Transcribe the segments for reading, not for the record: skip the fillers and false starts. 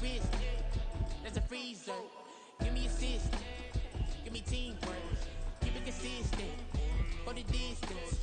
wrist, that's a freezer. Give me assist, give me teamwork. Keep it consistent, go the distance.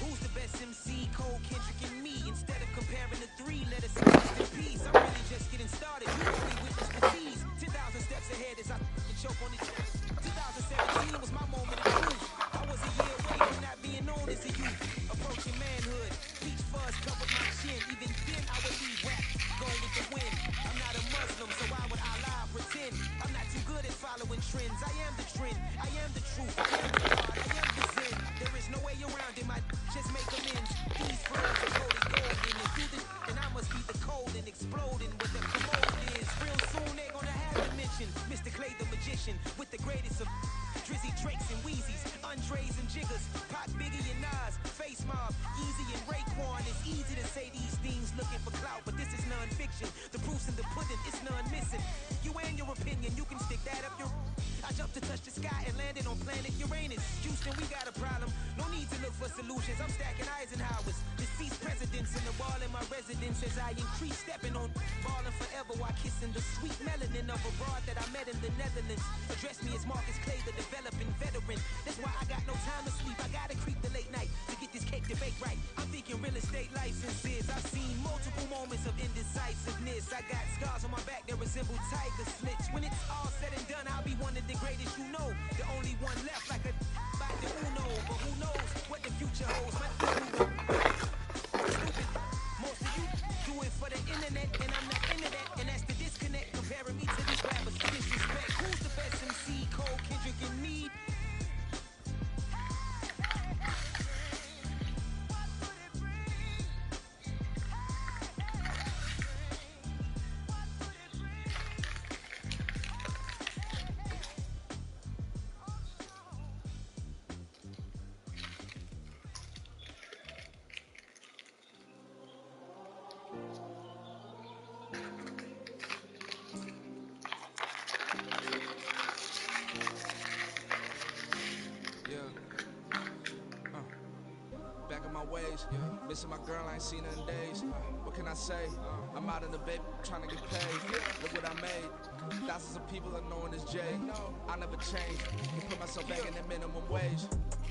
Who's the best MC? Cole, Kendrick, and me. Instead of comparing the three, let us rest in peace. I'm really just getting started. You only witness the tease. 10,000 steps ahead as I choke on the chest. 2017 was my moment of truth. I was a year away from not being known as a youth. Approaching manhood. Peach fuzz covered my chin. Even then, I would leave rap going with the wind. I'm not a Muslim, so why would Allah pretend? I'm not too good at following trends. I am the trend. I am the truth. I am the God. I am the Zen. There is no way around it. Just make amends. These flows are coated golden. And through this, and I must be the cold and exploding what the commode is. Real soon they're gonna have to mention Mr. Clay the magician with the greatest of Drizzy, Drakes, and Wheezies, Andres and Jiggers, Pac, Biggie, and Nas, Face Mob, Easy and Raekwon. It's easy to say these things looking for clout, but this is non-fiction. The proof's in the pudding, it's none missing. You and your opinion, you can stick that up your... I jumped to touch the sky and landed on planet Uranus. Houston, we got a problem. No need to look for solutions. I'm stacking Eisenhowers. Deceased presidents in the wall in my residence as I increase stepping on ballin' forever while kissing the sweet melanin of a broad that I met in the Netherlands. Address me as Marcus Clay, the developing veteran. That's why I got no time to sleep. I gotta creep the late night to get this cake to bake right. I'm thinking real estate licenses. I've seen multiple moments of indecisiveness. I got scars on my back that resemble tiger slits. When it's all said and done, I'll be one of the greatest you know. The only one left like a by the Uno. But who knows what the future holds? Stupid. Most of you do it for the internet, and I'm not into that. And that's the disconnect. Comparing me to these rappers, disrespect. Who's the best MC? Cole, Kendrick, and me. Ways, missing my girl, I ain't seen her in days. What can I say? I'm out in the baby, trying to get paid. Look what I made. Thousands of people are knowing this Jay. I never change. Can put myself back in the minimum wage.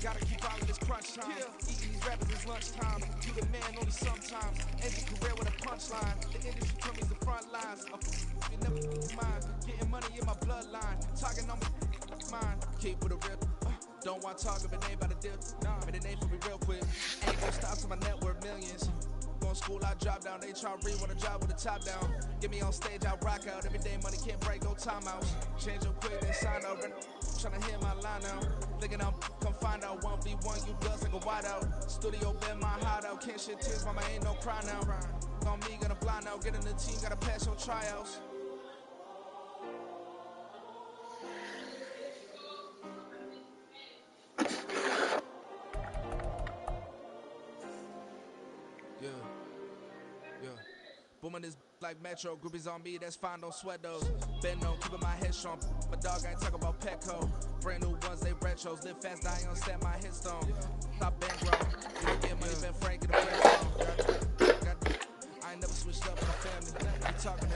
Gotta keep all of this crunch time. Eating these rappers is lunchtime. You the man only sometimes. End your career with a punchline. The industry told me the front lines. You never mind. Getting money in my bloodline. Talking on my mind. Keep with a real. Don't want to talk if it ain't about a deal. But it ain't for me real quick. Ain't gonna stop till my net worth millions. Going school, I drop down. They try to read when I drop with the top down. Get me on stage, I rock out. Every day money can't break, no timeouts. Change up quick, then sign up. Tryna hit my line now. Thinking I'm come find out 1v1, you dust like a whiteout. Studio been my hideout. Can't shed tears, mama ain't no cry now. On me, gonna blind out. Get in the team, gotta pass your tryouts. Booming this like Metro, groupies on me, that's fine, don't sweat those. Been on, keeping my head strong. My dog ain't talking about Petco. Brand new ones, they retros. Live fast, die on set, my headstone. Stop been grown. Get money, been Frank in the friend. I ain't never switched up with my family. You talking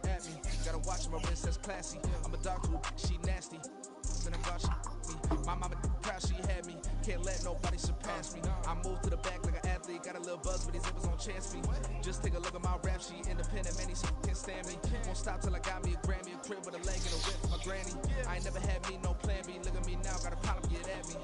at me. Gotta watch my wrist, that's classy. I'm a dog who, she nasty. Then I got me. My mama proud she had me. Can't let nobody surpass me. I moved to the back like an athlete. Got a little buzz, but these zippers on chance me. Just take a look at my rap sheet. Independent, many can't stand me. Won't stop till I got me a Grammy, a crib with a leg and a whip for my granny. I ain't never had me no plan B. Look at me now, got a problem, get at me.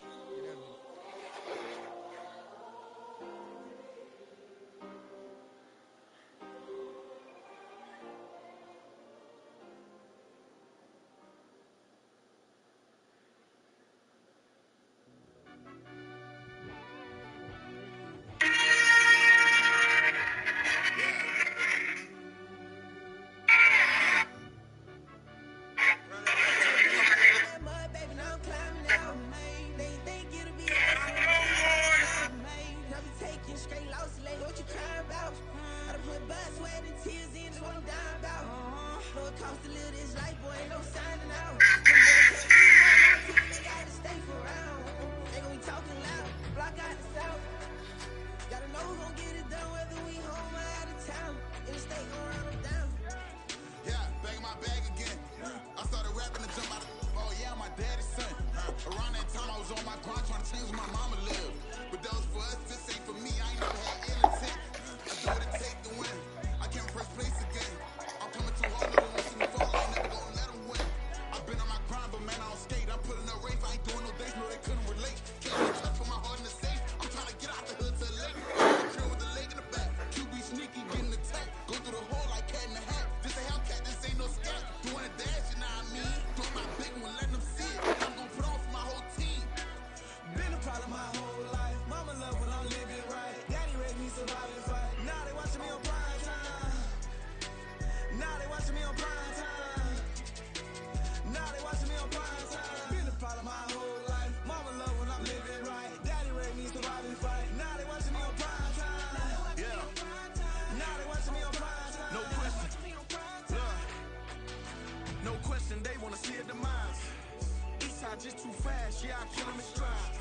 my daddy's son. Around that time I was on my grind trying to change where my mama lived. But that was for us, this ain't for me. I ain't never had ill intent. I do what it take to win. I came first place again. I'm coming too hard, no one wants me fall. I ain't never gonna let them win. I've been on my grind, but man, I don't skate. I'm putting up race. I ain't doing no dates, no, they couldn't relate. Can't get touch with my heart in the safe. I'm trying to get out the hood to the lake. The crib with the leg in the back. QB sneaky, getting attacked. Go through the hole like cat in the hat. This a Hellcat, this ain't no scat. Doing a dash, you know what I mean? Doing my big one, letting them see it. I'm gonna put on for my whole team. Been a problem my whole life. Mama love when I'm living right. Daddy raised me survive and fight. Now they watching me on prime time. Now they watching me on prime time. Now they watching me on prime time. Been a problem my whole life. Mama love when I'm living right. Daddy raised me survive and fight. Now they watching me on prime time. Yeah. Now they watching me on prime time. No question. Look. No question, they wanna see a demise. Eastside just too fast, yeah, I kill them in stride.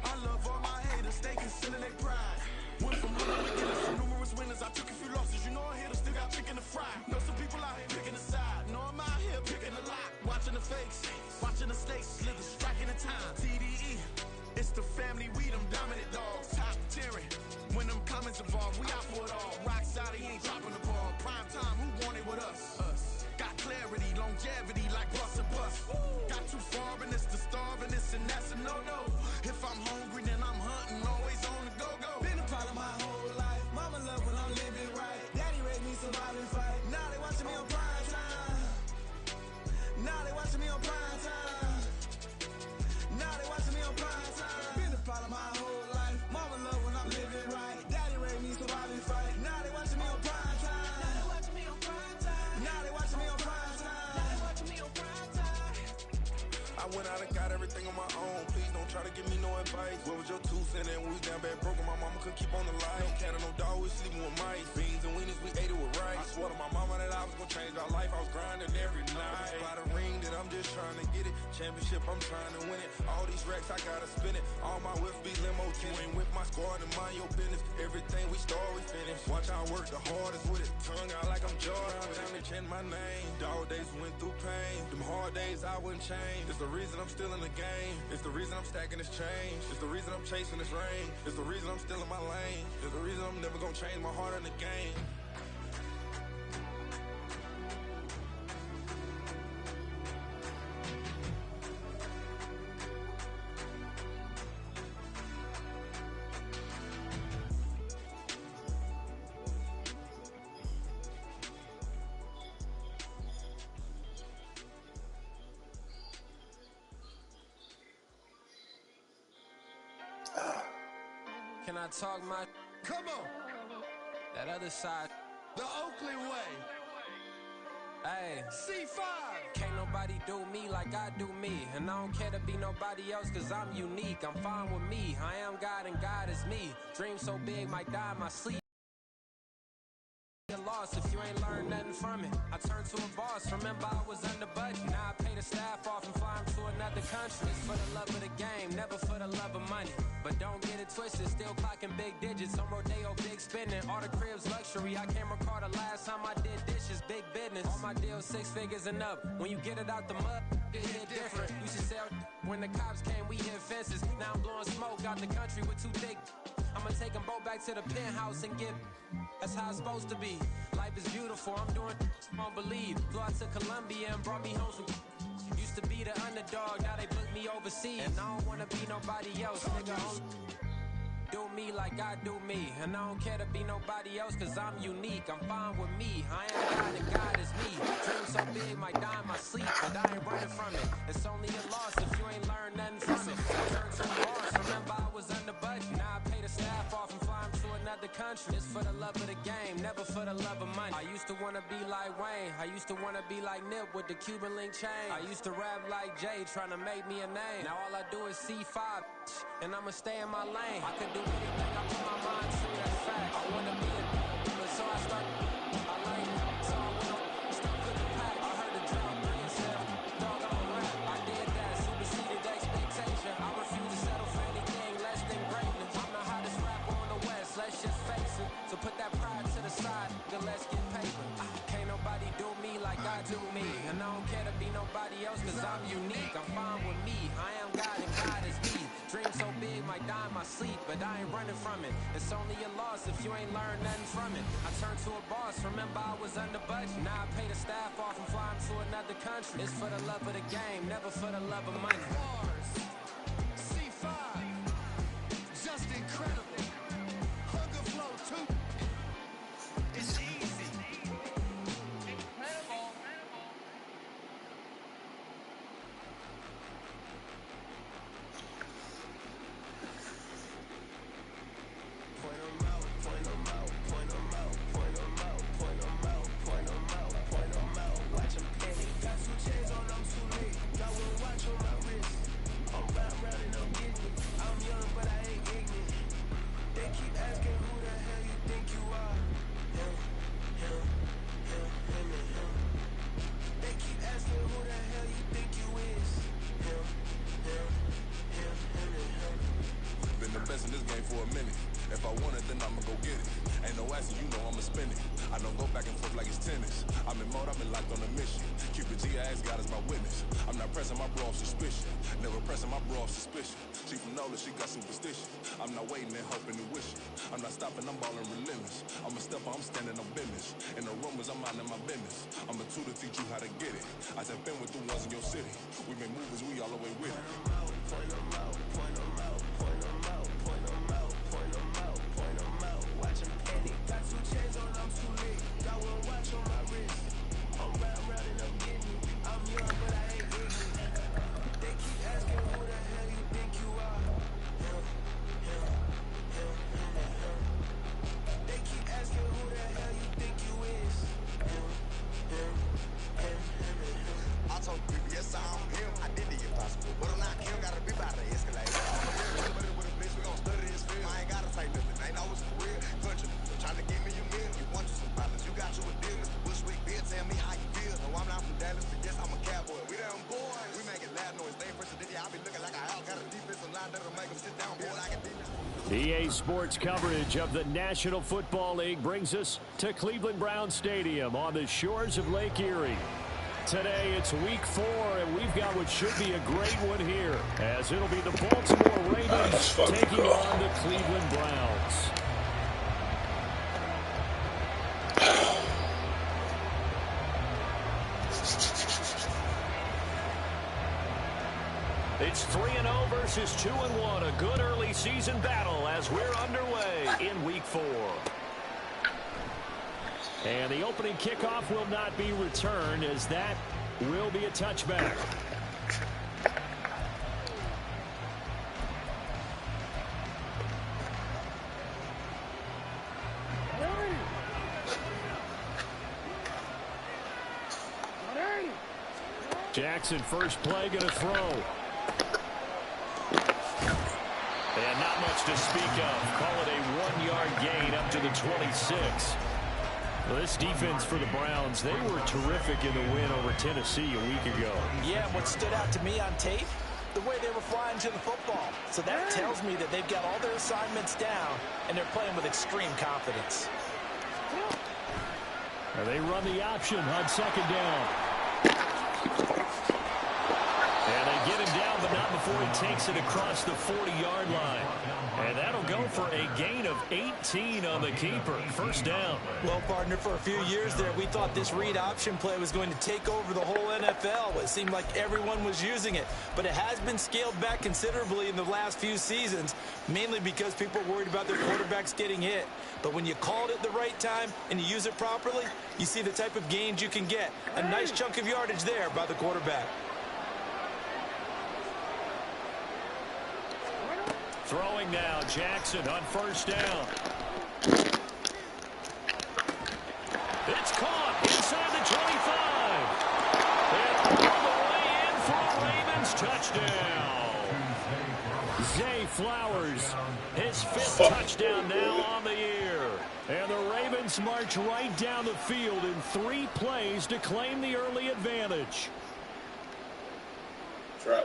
I love all my haters, they concealing their pride. Went from little beginners to numerous winners. I took a few losses, you know I hit them, still got chicken to fry. Know some people out here picking a side. Know I'm out here picking a lot. Watching the fakes, watching the stakes, slither, striking the time. TDE, it's the family, we them dominant dogs. Top tiering, when them comments involved, we out for it all. Rock side, he ain't dropping the ball. Prime time, who want it with us? Us. Got clarity, longevity, like bus and bus. Got too far and it's the starving, this and that's a no-no. If I'm hungry, then I'm hunting, always on the go-go. Been a problem my whole life. Mama love when I'm living right. Daddy raised me survive and fight. Now they watching me on prime time. Now they watching me on prime time. Now they watching me on prime time. Been a problem my whole life. Mama love when I'm living right. Daddy raised me survive and fight. Now they watching me on prime time. Now they watching me on prime time. Now they watching me on prime time. Now they watching me on prime time. I went out and got everything on my own. Please don't try to give me no advice. What was your 2 cents and we was down bad broke and my mama couldn't keep on the light. No cat or no dog, we sleeping with mice. Beans and weenies, we ate it with rice. I swore to my mama that I was gonna change our life. I was grinding every night. By the ring that I'm just trying to get it. Championship, I'm trying to win it. All these racks, I gotta spin it. All my whips be limo tin. Ain't with my squad and mind your business. Everything we start, we finish. Watch I work the hardest with it. Tongue out like I'm Jordan. Down to chant my name. Dog days went through pain. Them hard days I wouldn't change. It's the reason I'm still in the game. It's the reason I'm stacking this change. It's the reason I'm chasing this rain. It's the reason I'm still in my lane. It's the reason I'm never gonna change my heart in the game. Can I talk my? Come on, That other side. the Oakland way. Hey, C5. can't nobody do me like I do me. And I don't care to be nobody else cause I'm unique. I'm fine with me. I am God and God is me. Dream so big might die in my sleep. Lost if you ain't learned nothing from it. I turned to a boss, remember I was under budget. Now I pay the staff off and fly them to another country. It's for the love of the game, never for the love of money. But don't get it twisted, still clocking big digits. On Rodeo, big spending, all the cribs luxury. I can't recall the last time I did dishes, big business. All my deals 6 figures and up. When you get it out the mud, it hit different. Used to sell when the cops came, we hit fences. Now I'm blowing smoke out the country with 2 thick. I'ma take them both back to the penthouse and get. That's how it's supposed to be. Life is beautiful, I'm doing won't believe. Flew out to Colombia and brought me home some. Used to be the underdog, now they book me overseas. And I don't wanna be nobody else, nigga. Do me like I do me. And I don't care to be nobody else cause I'm unique. I'm fine with me, I am God and God is me. Dream so big, might die in my sleep. But I ain't running from it. It's only a loss if you ain't learned nothing from it. Turn to a boss, remember I was under budget. Now I pay the staff off and fly them to another country. It's for the love of the game, never for the love of money. I used to wanna be like Wayne. I used to wanna be like Nip with the Cuban link chain. I used to rap like Jay, trying to make me a name. Now all I do is C5, and I'ma stay in my lane. I could do anything I put my mind to, that's fact. I wanna be a but so I start. I like so I went stuck with the pack. I heard the drum bring itself, dog on rap. I did that, superseded expectation. I refuse to settle for anything less than greatness. I'm the hottest rapper on the West, let's just face it. So put that pride to the side, then let's get paper. Can't nobody do me like I do me. And I I don't care to be nobody else, cause I'm unique. I'm fine with me, I am God and God is me. Dream so big, might die in my sleep, but I ain't running from it. It's only a loss if you ain't learned nothing from it. I turned to a boss, remember I was under budget. Now I pay the staff off and fly to another country. It's for the love of the game, never for the love of money. C5, just incredible. Hunger Flow 2. It's easy. Incredible. Been the best in this game for a minute. If I want it, then I'ma go get it. Ain't no asking, you know I'ma spend it. I don't go back and forth like it's tennis. I'm in mode, I've been locked on a mission. Cupid G, I ask God as my witness. I'm not pressing my bro off suspicion. Never pressing my bro off suspicion. She from Nola, she got superstition. I'm not waiting and hoping and wishing. I'm not stopping, I'm balling relentless. I'm a stepper, I'm standing on business. In the rumors, I'm minding my business. I'm a tutor, teach you how to get it. I tap in with the ones in your city. We make movies, we all the way with it. Point them out, point them out, point them out, point them out, point them out, point them out. Watch them panic. Got 2 chains on, I'm too late. Got 1 watch on my wrist. I'm round and I'm getting it. I'm young, but I ain't ignorant. They keep asking who the hell you think you are. They keep asking who the hell you think you is. I told people, yes, I'm him. I did the impossible, but I'm not him. Gotta be by the escalator. With a bitch, we gon' study this film. I ain't gotta say nothing. Ain't know it's for real. Country, trying to give me a meal. You want you some violence. You got you a deal. Mr. Bushwick, Bill, tell me how you feel. No, I'm not from Dallas, but yes, I'm a cowboy. We them boys. We making loud noise. Stay fresh. I be looking like a house. Got a defensive line that'll make them sit down. Boy, like a defense. EA Sports coverage of the National Football League brings us to Cleveland Browns Stadium on the shores of Lake Erie. Today it's week 4, and we've got what should be a great one here, as it'll be the Baltimore Ravens taking on the Cleveland Browns. It's 3-0 versus 2-1, a good early season battle as we're underway in week 4. And the opening kickoff will not be returned, as that will be a touchback. Jackson, first play, going to throw. And not much to speak of. Call it a 1-yard gain up to the 26. Well, this defense for the Browns, they were terrific in the win over Tennessee a week ago. Yeah, what stood out to me on tape, the way they were flying to the football. So that tells me that they've got all their assignments down, and they're playing with extreme confidence. Now they run the option on second down. And they get him down, but not before he takes it across the 40-yard line. And that'll go for a gain of 18 on the keeper. First down. Well, partner, for a few years there, we thought this read option play was going to take over the whole NFL. It seemed like everyone was using it. But it has been scaled back considerably in the last few seasons, mainly because people are worried about their quarterbacks getting hit. But when you call it at the right time and you use it properly, you see the type of gains you can get. A nice chunk of yardage there by the quarterback. Throwing now, Jackson on first down. It's caught inside the 25. And all the way in for a Ravens touchdown. Zay Flowers, his 5th touchdown now on the year. And the Ravens march right down the field in 3 plays to claim the early advantage. Well,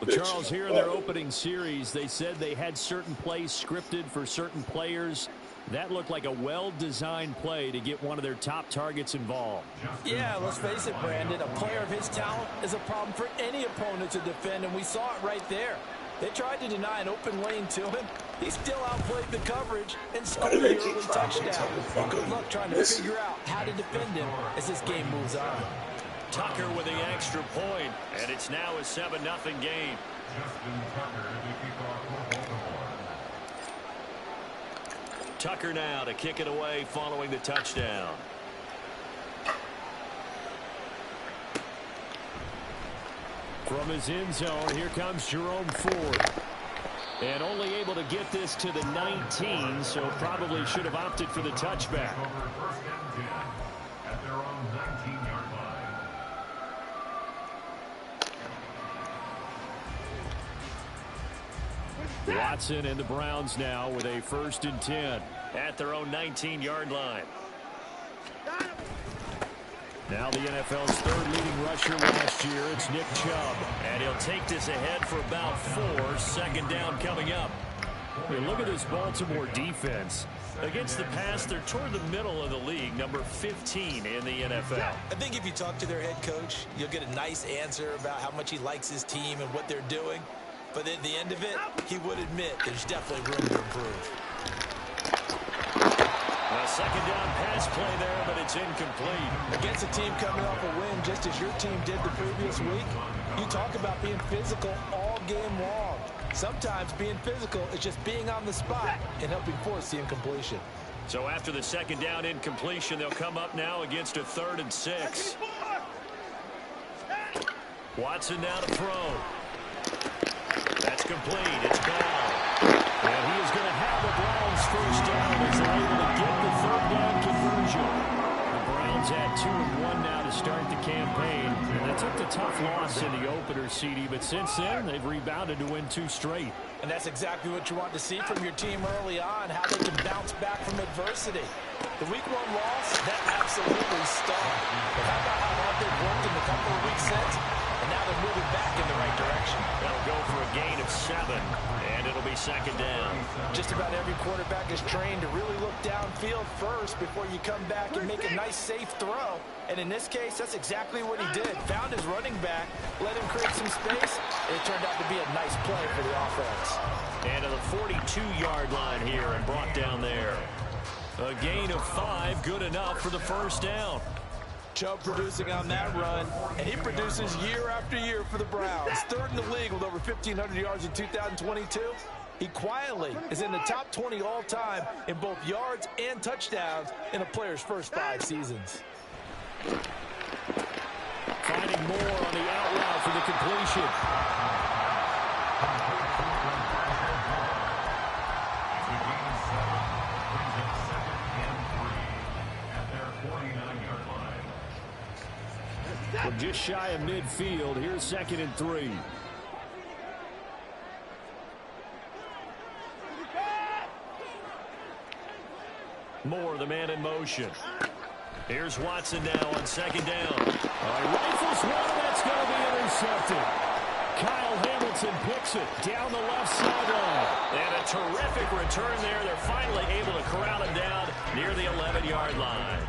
Charles, here in their opening series, they said they had certain plays scripted for certain players. That looked like a well-designed play to get one of their top targets involved. Yeah, let's face it, Brandon. A player of his talent is a problem for any opponent to defend, and we saw it right there. They tried to deny an open lane to him. He still outplayed the coverage and scored the early touchdown. Well, good luck trying to figure out how to defend him as this game moves on. Tucker with the extra point, and it's now a 7-0 game. Tucker now to kick it away following the touchdown. From his end zone, here comes Jerome Ford. And only able to get this to the 19, so probably should have opted for the touchback. Watson and the Browns now with a 1st and 10 at their own 19-yard line. Now the NFL's 3rd leading rusher last year, it's Nick Chubb. And he'll take this ahead for about 4, 2nd down coming up. Hey, look at this Baltimore defense. Against the pass, they're toward the middle of the league, number 15 in the NFL. I think if you talk to their head coach, you'll get a nice answer about how much he likes his team and what they're doing. But at the end of it, he would admit there's definitely room to improve. A 2nd down pass play there, but it's incomplete. Against a team coming off a win just as your team did the previous week, you talk about being physical all game long. Sometimes being physical is just being on the spot and helping force the incompletion. So after the 2nd down incompletion, they'll come up now against a 3rd and 6. Watson now to throw. That's complete. It's gone. And he is going to have the Browns 1st down as they're able to get the 3rd down conversion. The Browns at 2-1 now to start the campaign. And they took the tough loss in the opener, CD, but since then they've rebounded to win 2 straight. And that's exactly what you want to see from your team early on, how they can bounce back from adversity. The Week 1 loss, that absolutely stung. But how about how hard they've worked in the couple of weeks since? And now they're moving back in the right direction. They'll go for a gain of 7, and it'll be 2nd down. Just about every quarterback is trained to really look downfield first before you come back and make a nice, safe throw. And in this case, that's exactly what he did. Found his running back, let him create some space, and it turned out to be a nice play for the offense. And to the 42-yard line here and brought down there. A gain of 5, good enough for the 1st down. Chubb producing on that run, and he produces year after year for the Browns. 3rd in the league with over 1,500 yards in 2022. He quietly is in the top 20 all-time in both yards and touchdowns in a player's first 5 seasons. Finding more on the out route for the completion. From just shy of midfield, here's 2nd and 3. Moore, the man in motion. Here's Watson now on 2nd down. Rifles one, that's going to be intercepted. Kyle Hamilton picks it down the left sideline. And a terrific return there. They're finally able to corral him down near the 11-yard line.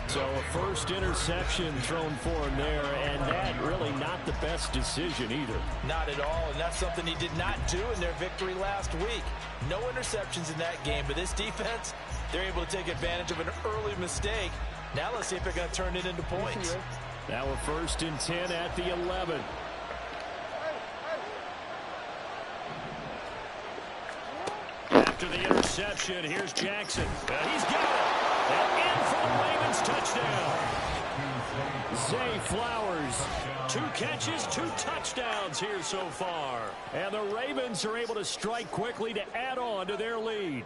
So a 1st interception thrown for him there, and that really not the best decision either. Not at all, and that's something he did not do in their victory last week. No interceptions in that game, but this defense, they're able to take advantage of an early mistake. Now let's see if they're going to turn it into points. Now a 1st and 10 at the 11. After the interception, here's Jackson. He's got it. And in for the Ravens touchdown. Zay Flowers, 2 catches, 2 touchdowns here so far. And the Ravens are able to strike quickly to add on to their lead.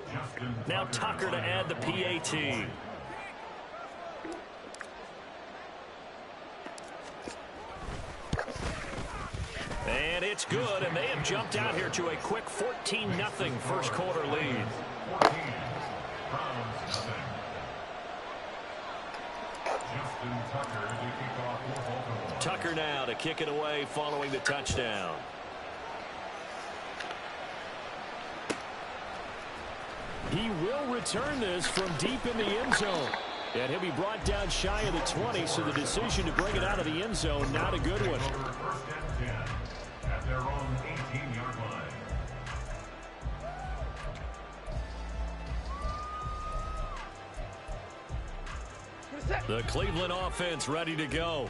Now Tucker to add the PAT. And it's good, and they have jumped out here to a quick 14-0 first quarter lead. Tucker now to kick it away following the touchdown. He will return this from deep in the end zone. And he'll be brought down shy of the 20, so the decision to bring it out of the end zone, not a good one. First and 10 at their own 18-yard line. The Cleveland offense ready to go.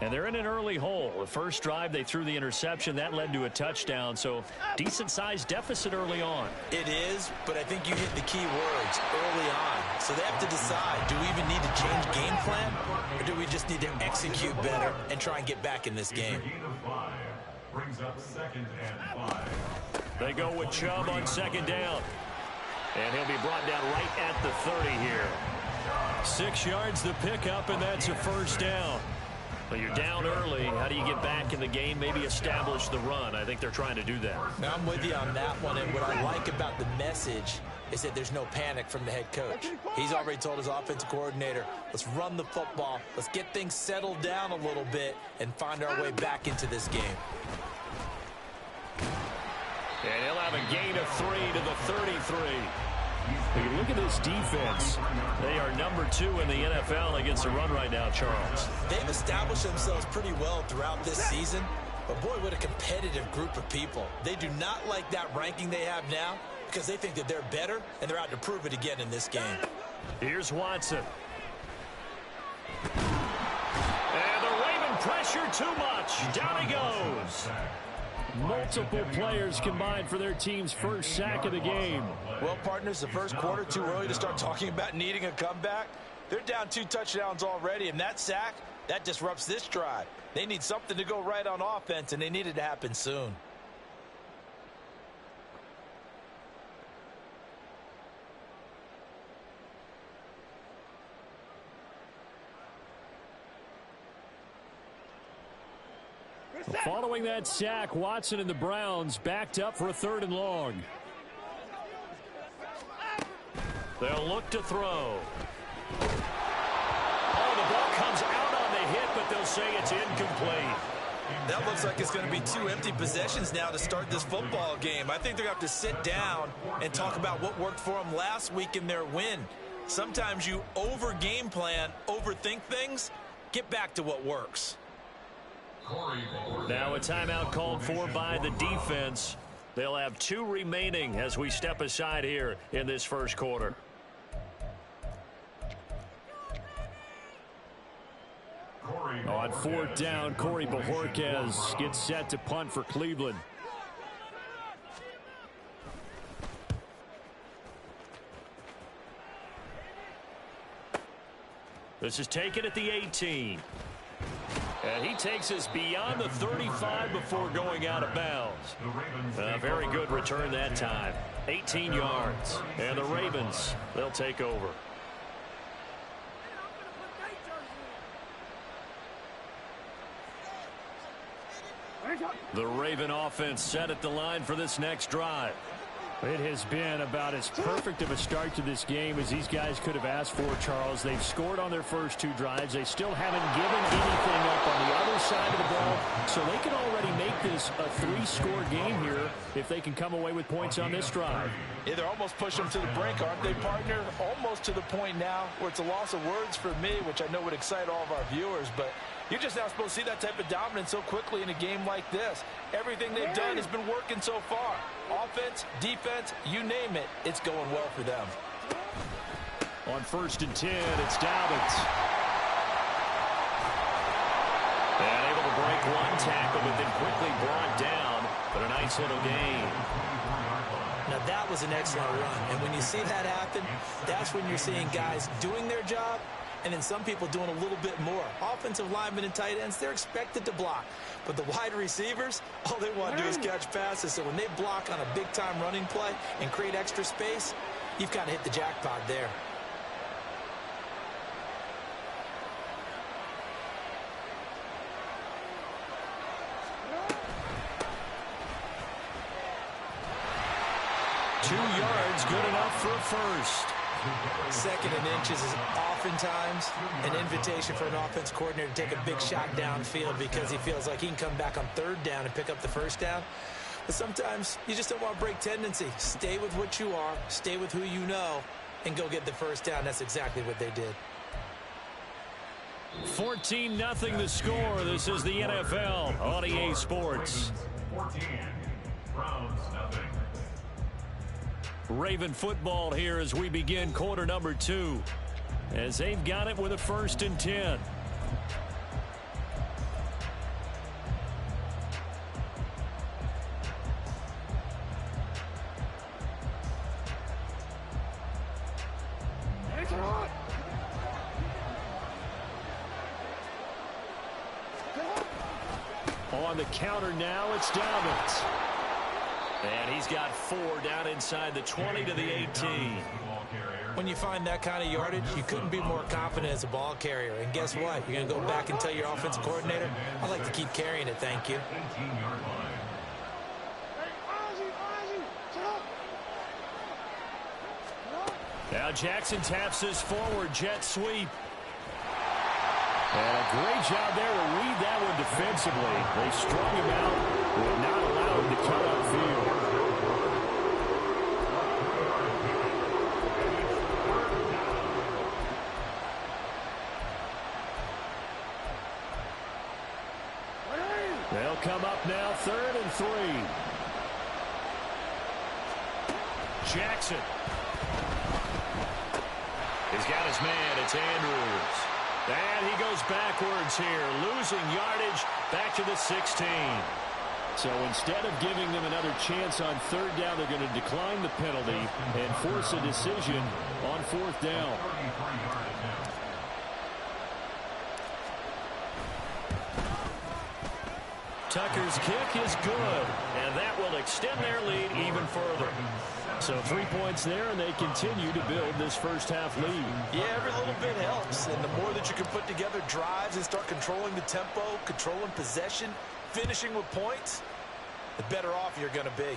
And they're in an early hole. The first drive, they threw the interception. That led to a touchdown, so decent-sized deficit early on. It is, but I think you hit the key words early on. So they have to decide, do we even need to change game plan, or do we just need to execute better and try and get back in this game? Brings up 2nd and 5. They go with Chubb on 2nd down. And he'll be brought down right at the 30 here. 6 yards the pickup, and that's a first down. Well, you're down early. How do you get back in the game? Maybe establish the run. I think they're trying to do that. Now, I'm with you on that one, and what I like about the message is that there's no panic from the head coach. He's already told his offensive coordinator, let's run the football, let's get things settled down a little bit and find our way back into this game. And he'll have a gain of 3 to the 33. You look at this defense. They are number 2 in the NFL against the run right now, Charles. They've established themselves pretty well throughout this season, but boy, what a competitive group of people. They do not like that ranking they have now because they think that they're better, and they're out to prove it again in this game. Here's Watson. And the Raven pressure too much. Down he goes. Multiple players combined for their team's first sack of the game. Well, partners, the first quarter, too early to start talking about needing a comeback. They're down 2 touchdowns already, and that sack, that disrupts this drive. They need something to go right on offense, and they need it to happen soon. Following that sack, Watson and the Browns backed up for a 3rd and long. They'll look to throw. Oh, the ball comes out on the hit, but they'll say it's incomplete. That looks like it's going to be 2 empty possessions now to start this football game. I think they're going to have to sit down and talk about what worked for them last week in their win. Sometimes you over-game plan, overthink things, get back to what works. Now a timeout called for by the defense. They'll have 2 remaining as we step aside here in this first quarter. On 4th down, Corey Bojorquez gets set to punt for Cleveland. This is taken at the 18. And he takes us beyond the 35 before going out of bounds. A very good return that time. 18 yards. And the Ravens, they'll take over. The Raven offense set at the line for this next drive. It has been about as perfect of a start to this game as these guys could have asked for, Charles. They've scored on their first 2 drives. They still haven't given anything up on the other side of the ball, so they can already make this a 3-score game here if they can come away with points on this drive. Yeah, they're almost pushing them to the brink, aren't they, partner? Almost to the point now where it's a loss of words for me, which I know would excite all of our viewers, but you're just not supposed to see that type of dominance so quickly in a game like this. Everything they've done has been working so far. Offense, defense, you name it, it's going well for them. On 1st and 10, it's Dobbins. And able to break 1 tackle, but then quickly brought down. But a nice little gain. Now that was an excellent run. And when you see that happen, that's when you're seeing guys doing their job and then some people doing a little bit more. Offensive linemen and tight ends, they're expected to block. But the wide receivers, all they want to do is catch passes. So when they block on a big-time running play and create extra space, you've got to hit the jackpot there. Two yards, good enough for a first. 2nd and inches is oftentimes an invitation for an offense coordinator to take a big shot downfield because he feels like he can come back on 3rd down and pick up the first down. But sometimes you just don't want to break tendency. Stay with what you are, stay with who you know, and go get the first down. That's exactly what they did. 14-0 the score. This is the NFL on EA Sports. 14, Browns nothing. Raven football here as we begin quarter number 2. As they've got it with a 1st and 10. On the counter now, it's Dobbins. And he's got 4 down inside the 20 to the 18. When you find that kind of yardage, you couldn't be more confident as a ball carrier. And guess what? You're going to go back and tell your offensive coordinator, I'd like to keep carrying it, thank you. Now Jackson taps this forward jet sweep. And a great job there to read that one defensively. They strung him out, but not allowed him to cut upfield. They'll come up now 3rd and 3. Jackson. He's got his man. It's Andrews. And he goes backwards here, losing yardage back to the 16. So instead of giving them another chance on 3rd down, they're going to decline the penalty and force a decision on 4th down. Tucker's kick is good, and that will extend their lead even further. So 3 points there, and they continue to build this first half lead. Yeah, every little bit helps, and the more that you can put together drives and start controlling the tempo, controlling possession, finishing with points, the better off you're going to be.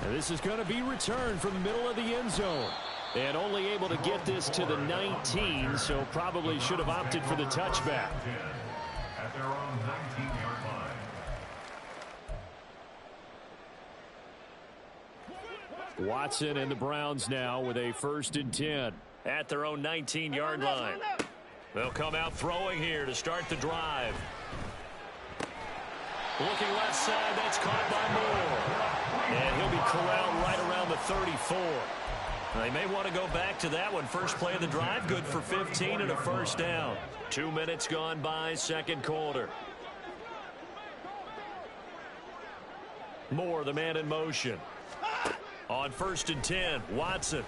And this is going to be returned from the middle of the end zone. And only able to get this to the 19, so probably should have opted for the touchback. At their own 19-yard line. Watson and the Browns now with a 1st and 10 at their own 19-yard line. They'll come out throwing here to start the drive. Looking left side, that's caught by Moore. And he'll be corralled right around the 34. They may want to go back to that one. First play of the drive, good for 15 and a 1st down. 2 minutes gone by, 2nd quarter. Moore, the man in motion. On 1st and 10, Watson.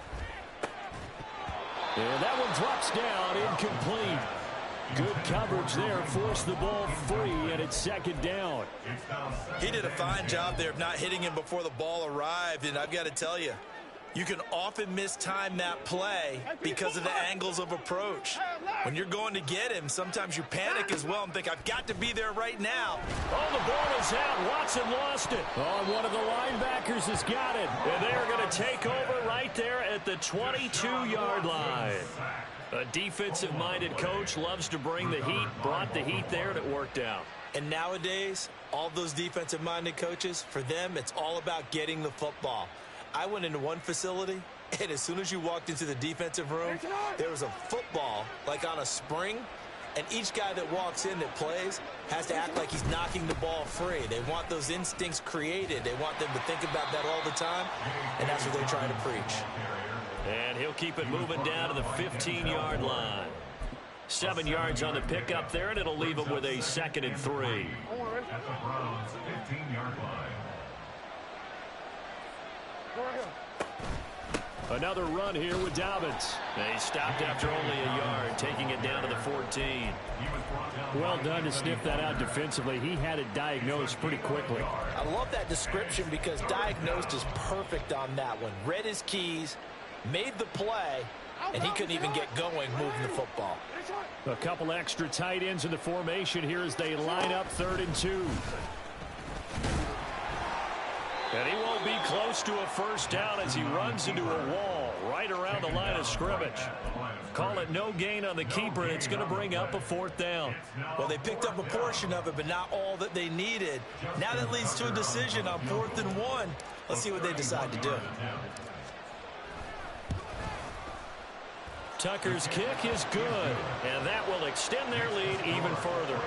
And that one drops down, incomplete. Good coverage there, forced the ball free, and it's 2nd down. He did a fine job there of not hitting him before the ball arrived, and I've got to tell you, you can often mistime that play because of the angles of approach. When you're going to get him, sometimes you panic as well and think, I've got to be there right now. Oh, the ball is out. Watson lost it. Oh, one of the linebackers has got it. And they're going to take over right there at the 22-yard line. A defensive-minded coach loves to bring the heat, brought the heat there, and it worked out. And nowadays, all those defensive-minded coaches, for them, it's all about getting the football. I went into one facility, and as soon as you walked into the defensive room, there was a football, like on a spring, and each guy that walks in that plays has to act like he's knocking the ball free. They want those instincts created. They want them to think about that all the time, and that's what they're trying to preach. And he'll keep it moving down to the 15-yard line. 7 yards on the pickup there, and it'll leave him with a 2nd and 3. At the Browns' 15-yard line. Another run here with Dobbins. They stopped after only a yard, taking it down to the 14. Well done to sniff that out defensively. He had it diagnosed pretty quickly. I love that description because diagnosed is perfect on that one. Read his keys, made the play, and he couldn't even get going moving the football. A couple extra tight ends in the formation here as they line up 3rd and 2. And he won't be close to a 1st down as he runs into a wall right around the line of scrimmage. Call it no gain on the keeper, and it's going to bring up a 4th down. Well, they picked up a portion of it, but not all that they needed. Now that leads to a decision on 4th and 1. Let's see what they decide to do. Tucker's kick is good, and that will extend their lead even further.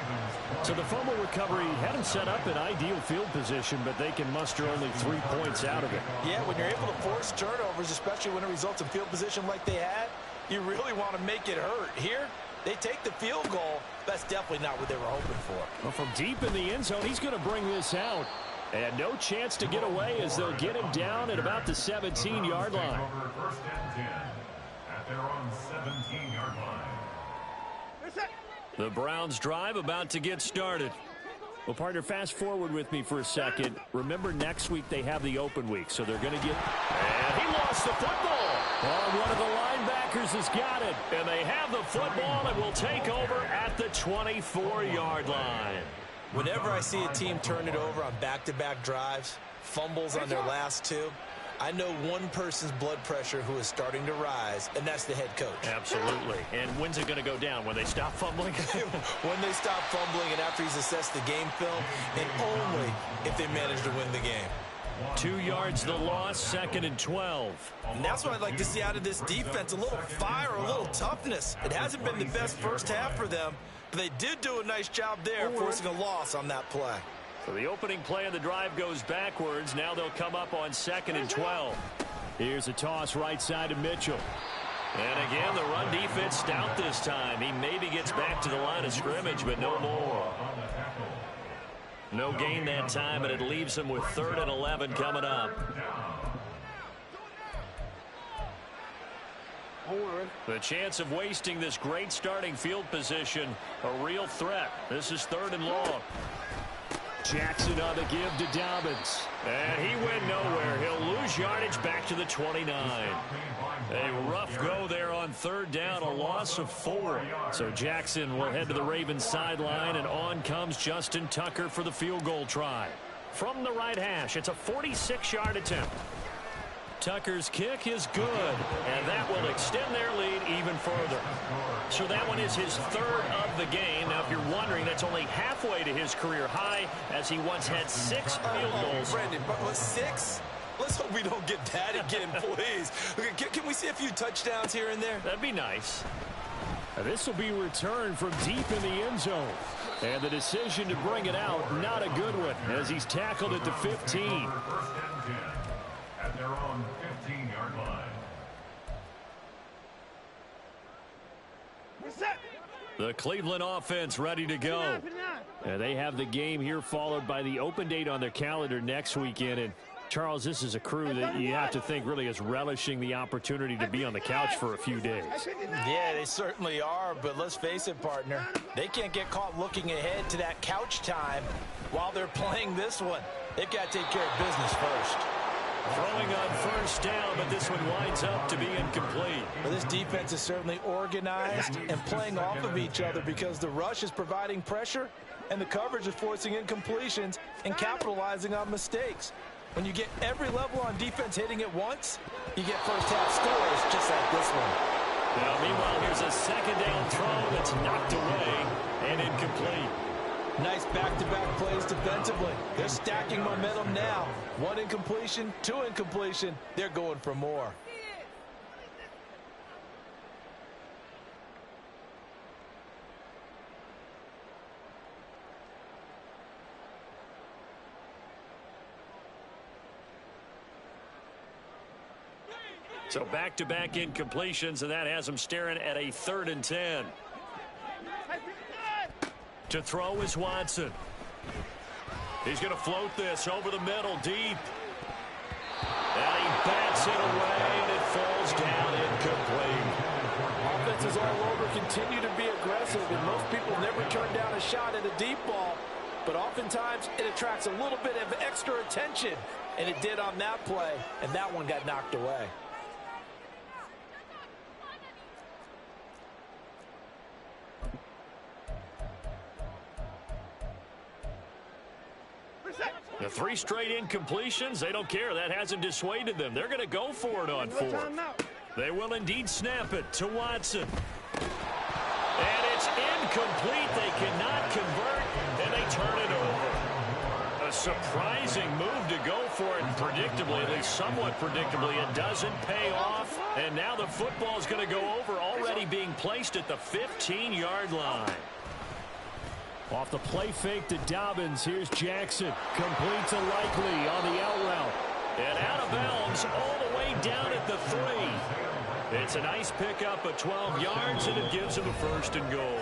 So the fumble recovery had them set up in ideal field position, but they can muster only 3 points out of it. Yeah, when you're able to force turnovers, especially when it results in field position like they had, you really want to make it hurt. Here, they take the field goal. That's definitely not what they were hoping for. Well, from deep in the end zone, he's going to bring this out. And no chance to get away as they'll get him down at about the 17-yard line. First and 10 at their own 17-yard line. The Browns drive about to get started. Well, partner, fast forward with me for a second. Remember, next week they have the open week, so they're going to get... And he lost the football. Oh, one of the linebackers has got it. And they have the football and will take over at the 24-yard line. Whenever I see a team turn it over on back-to-back drives, fumbles on their last 2, I know one person's blood pressure who is starting to rise, and that's the head coach. Absolutely. And when's it going to go down? When they stop fumbling? When they stop fumbling and after he's assessed the game film, and only if they manage to win the game. 2 yards the loss, 2nd and 12. And that's what I'd like to see out of this defense, a little fire, a little toughness. It hasn't been the best first half for them, but they did do a nice job there forcing a loss on that play. So the opening play of the drive goes backwards. Now they'll come up on 2nd and 12. Here's a toss right side to Mitchell. And again, the run defense stout this time. He maybe gets back to the line of scrimmage, but no more. No gain that time, and it leaves him with 3rd and 11 coming up. The chance of wasting this great starting field position, a real threat. This is 3rd and long. Jackson on the give to Dobbins. And he went nowhere. He'll lose yardage back to the 29. A rough go there on 3rd down, a loss of 4. So Jackson will head to the Ravens sideline, and on comes Justin Tucker for the field goal try. From the right hash, it's a 46-yard attempt. Tucker's kick is good, and that will extend their lead even further. So that one is his 3rd of the game. Now, if you're wondering, that's only halfway to his career high, as he once had 6 field goals. Brandon, but with 6? Let's hope we don't get that again, please. Can we see a few touchdowns here and there? That'd be nice. This will be returned from deep in the end zone. And the decision to bring it out, not a good one, as he's tackled at the 15. First and 10 at their own 15-yard line. The Cleveland offense ready to go. They have the game here followed by the open date on their calendar next weekend. And Charles, this is a crew that you have to think really is relishing the opportunity to be on the couch for a few days. Yeah, they certainly are, but let's face it, partner. They can't get caught looking ahead to that couch time while they're playing this one. They've got to take care of business first. Throwing on 1st down, but this one winds up to be incomplete. Well, this defense is certainly organized and playing off of each other because the rush is providing pressure and the coverage is forcing incompletions and capitalizing on mistakes. When you get every level on defense hitting at once, you get first-half scores just like this one. Now, meanwhile, here's a 2nd down throw that's knocked away and incomplete. Nice back-to-back plays defensively. They're stacking momentum now. 1 incompletion, 2 incompletion. They're going for more. So back-to-back incompletions, and that has them staring at a 3rd and 10. To throw is Watson. He's going to float this over the middle, deep. And he bats it away, and it falls down incomplete. Offenses all over continue to be aggressive, and most people never turn down a shot at a deep ball. But oftentimes, it attracts a little bit of extra attention, and it did on that play, and that one got knocked away. The 3 straight incompletions, they don't care. That hasn't dissuaded them. They're going to go for it on 4th. They will indeed snap it to Watson. And it's incomplete. They cannot convert, and they turn it over. A surprising move to go for it, and predictably, at least somewhat predictably, it doesn't pay off. And now the football is going to go over, already being placed at the 15-yard line. Off the play fake to Dobbins. Here's Jackson. Complete to Likely on the out route. And out of bounds all the way down at the 3. It's a nice pickup of 12 yards, and it gives him a 1st and goal.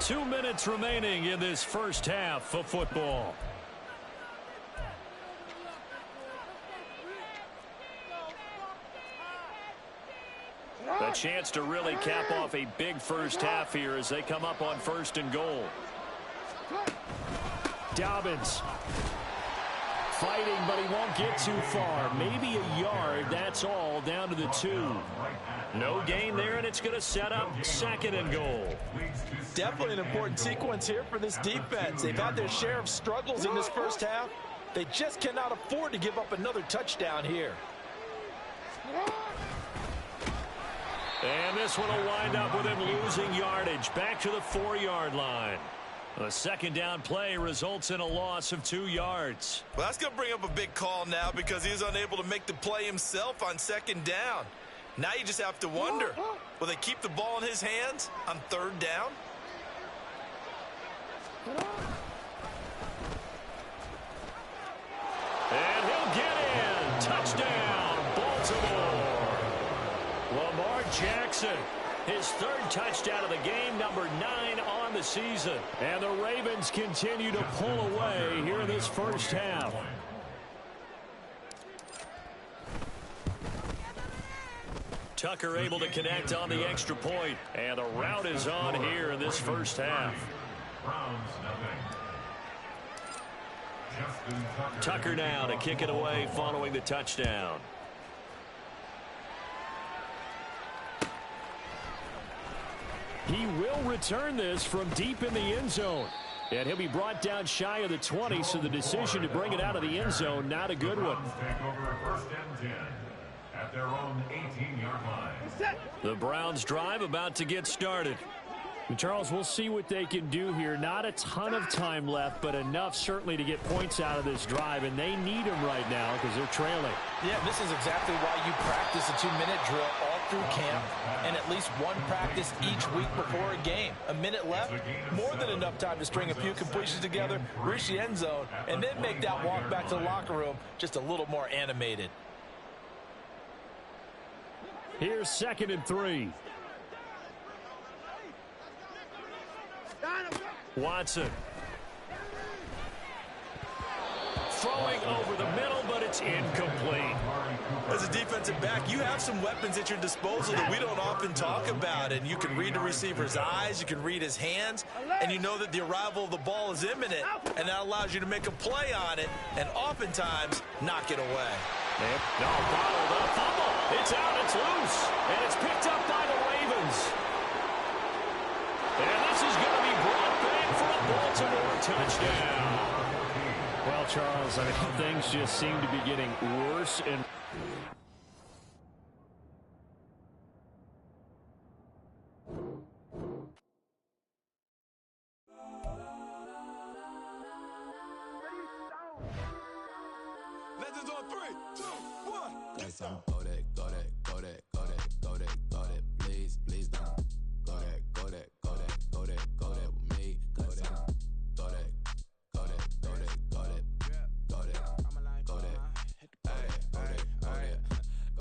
2 minutes remaining in this first half of football. A chance to really cap off a big first half here as they come up on 1st and goal. Dobbins fighting, but he won't get too far. Maybe a yard, that's all, down to the 2. No gain there, and it's going to set up 2nd and goal. Definitely an important sequence here for this defense. They've had their share of struggles in this first half. They just cannot afford to give up another touchdown here. And this one will wind up with him losing yardage back to the 4-yard line. The 2nd down play results in a loss of 2 yards. Well, that's going to bring up a big call now because he's unable to make the play himself on 2nd down. Now you just have to wonder, will they keep the ball in his hands on 3rd down? And he'll get in. Touchdown, Baltimore. Lamar Jackson, his 3rd touchdown of the game, number 9 on the season. And the Ravens continue to pull away here in this first half. Tucker able to connect on the extra point. And the route is on here in this first half. Tucker now to kick it away following the touchdown. He will return this from deep in the end zone. And he'll be brought down shy of the 20, so the decision to bring it out of the end zone, not a good one. At their own 18-yard line. The Browns drive about to get started. And Charles, we'll see what they can do here. Not a ton of time left, but enough certainly to get points out of this drive, and they need them right now because they're trailing. Yeah, this is exactly why you practice a 2-minute drill all through camp and at least one practice each week before a game. A minute left, more than enough time to string a few completions together, reach the end zone, and then make that walk back to the locker room just a little more animated. Here's 2nd and 3. Watson. Throwing over the middle, but it's incomplete. As a defensive back, you have some weapons at your disposal that we don't often talk about, and you can read the receiver's eyes, you can read his hands, and you know that the arrival of the ball is imminent, and that allows you to make a play on it, and oftentimes knock it away. No, bottled up, fumble. It's out, it's loose, and it's picked up by the Ravens. And this is going to be brought back for a Baltimore touchdown. Well, Charles, I mean, things just seem to be getting worse and... Legends on 3, 2, 1. Let's go. Go that, go that, go that, go that, go that, go that. Please, please don't. Go that, go that, go that, go that, go that with me. Go that, go that, go that, go that, go that, go that, go that, go that.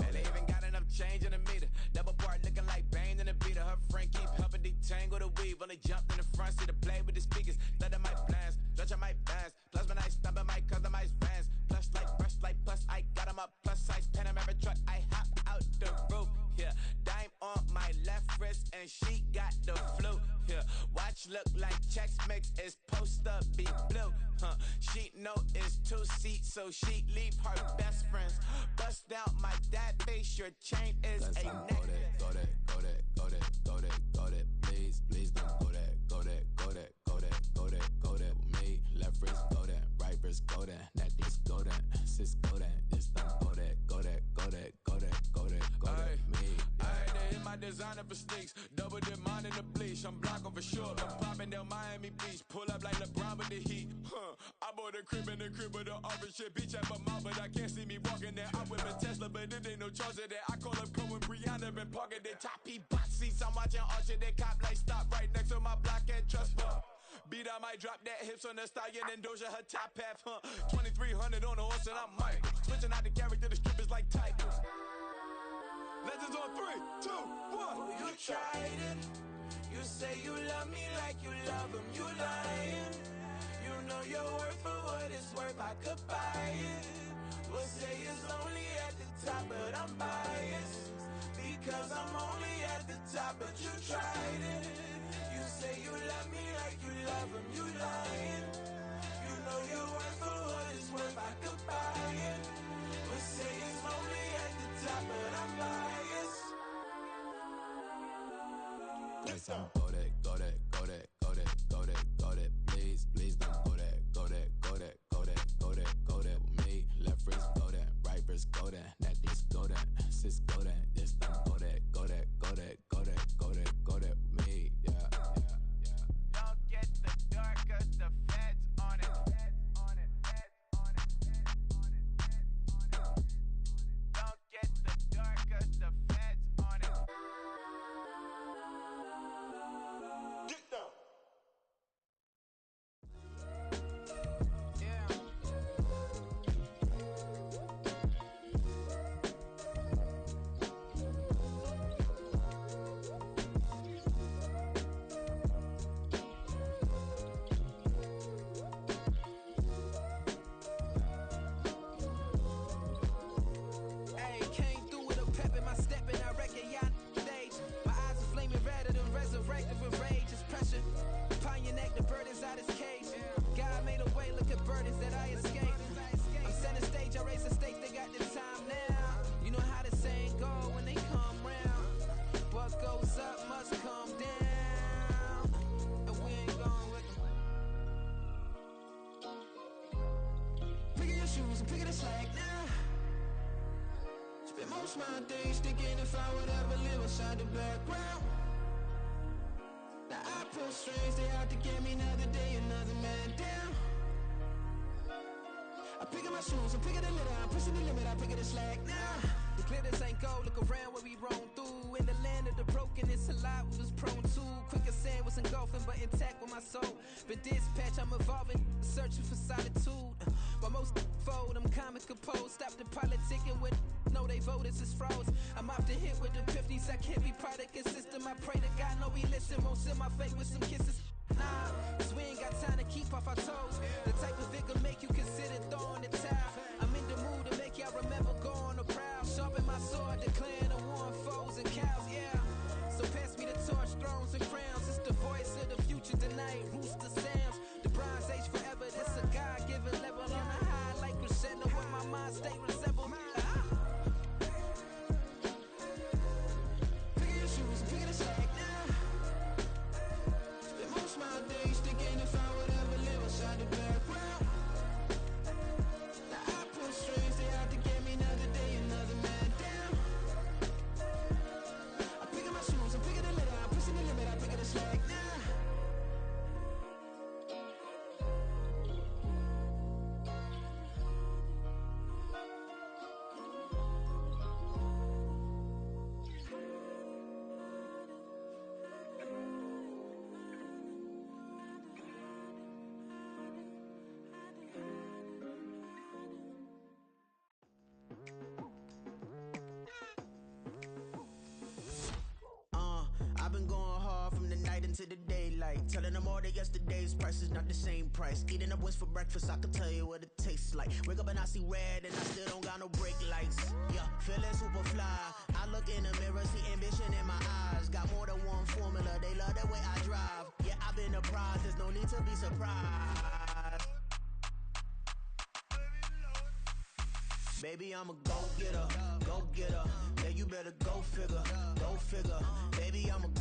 Man, they even got enough change in the meter. Double part looking like Bane in the beater. Her friend keep helping detangle the weave. Only jumped in the front seat to play with the speakers. Let them mic blast, Dutch mic dance. Plus when I stumble, my customized fans. Plush like brush like plus I got them up plus size Panamera truck. I hop out the roof. Yeah, dime on my left wrist and she got the flu. Yeah, watch look like Chex Mix is post up be blue. She know it's 2 seats, so she leave her best friends. Bust down my dad face, your chain is a necklace. Go that, go that, go that, go that, go that. Please, please don't go that, go that, go that, go that, go that, go that with me. Left wrist go that, right wrist go that, necklace go that, sis go that, just don't go that, go that, go that, go that, go that, go that, me. designer for sneaks. Double the mine in the bleach. I'm Blanco for sure. I'm popping down Miami Beach. Pull up like LeBron with the heat. I bought a crib in the crib with the orange shit. Beach at my mouth, but I can't see me walking there. I whip a Tesla, but it ain't no charge of that. I call up Cohen, Brianna, been parking the toppy box seats. I'm watching Archer, they cop like stop right next to my block and trust bar. Beat, I might drop that hips on the stallion and Doja her top half, 2300 on the horse and I'm Mike. Switching out the character, the strippers like tigers. Legends on 3, 2, 1. You tried it. You say you love me like you love him. You lying. You know your worth for what it's worth. I could buy it. We'll say it's only at the top, but I'm biased because I'm only at the top. But you tried it. You say you love me like you love him. You lying. You know your worth for what it's worth. I could buy it. We'll say it's only at the top, but I'm biased. Yes, I'm go that, go that, go that, go that, go that, go that. Please, please don't go that, go that, go that, go that, go that, go that with me. Left wrist go that, right wrist go that, necklace go that, sis go that. Yes, don't go that, go that, go that, go that, go that, go that with me. Yeah, yeah, yeah. Don't get the dark 'cause the feds on it. Don't get the dark 'cause the feds on it. Get down. Hey, came through with a pep in my step and I reckon y'all stage. My eyes are flaming redder than resurrected with rage. It's pressure upon your neck, the burden's out his cage. God made a way, look at burdens that I escaped. I'm center stage, I raise the stakes, they got the time now. You know how the saying go when they come round. What goes up must come down. And we ain't going with them. Picking your shoes and picking the slack now. Spend most of my days thinking if I would ever live inside the background. Now I pull strings, they out to get me another day, another man down. I pick up my shoes, I'm picking the litter, I'm pushing the limit, I pick up the slack now. The glitters ain't gold, look around where we roam through. In the land of the broken, it's a lot we was prone to. Quicker sand was engulfing, but intact with my soul. Been dispatched, I'm evolving, searching for solitude. While most fold, I'm comic composed. Stop the politicking with no, they voters is froze. I'm off the hit with the 50s, I can't be product and system. I pray to God, no, we listen. Won't send my fate with some kisses. Nah, cause we ain't got time to keep off our toes. The type of vigor make you consider throwing the towel. I'm in the mood to make y'all remember going to proud. Sharpen my sword, declaring the war on foes and cows, yeah. So pass me the torch, thrones and crowns. It's the voice of the future tonight, rooster sounds. The bronze age forever, this a God-given level on a high like crescendo where my mind stay resembled. Pick your shoes and pick the slack now. Spend most of my days thinking if I would ever live inside the background. Now I pull strings, they out to get me another day, another man down. I pick up my shoes, I'm picking the litter, I'm pushing the limit, I pick up the slack now. I've been going hard from the night into the daylight. Telling them all that yesterday's price is not the same price. Eating up wings for breakfast, I can tell you what it tastes like. Wake up and I see red and I still don't got no brake lights. Yeah, feeling super fly. I look in the mirror, see ambition in my eyes. Got more than one formula, they love the way I drive. Yeah, I've been apprised, there's no need to be surprised. Baby, I'm a go-getter, go-getter. Yeah, you better go figure, go figure. Baby, I'm a go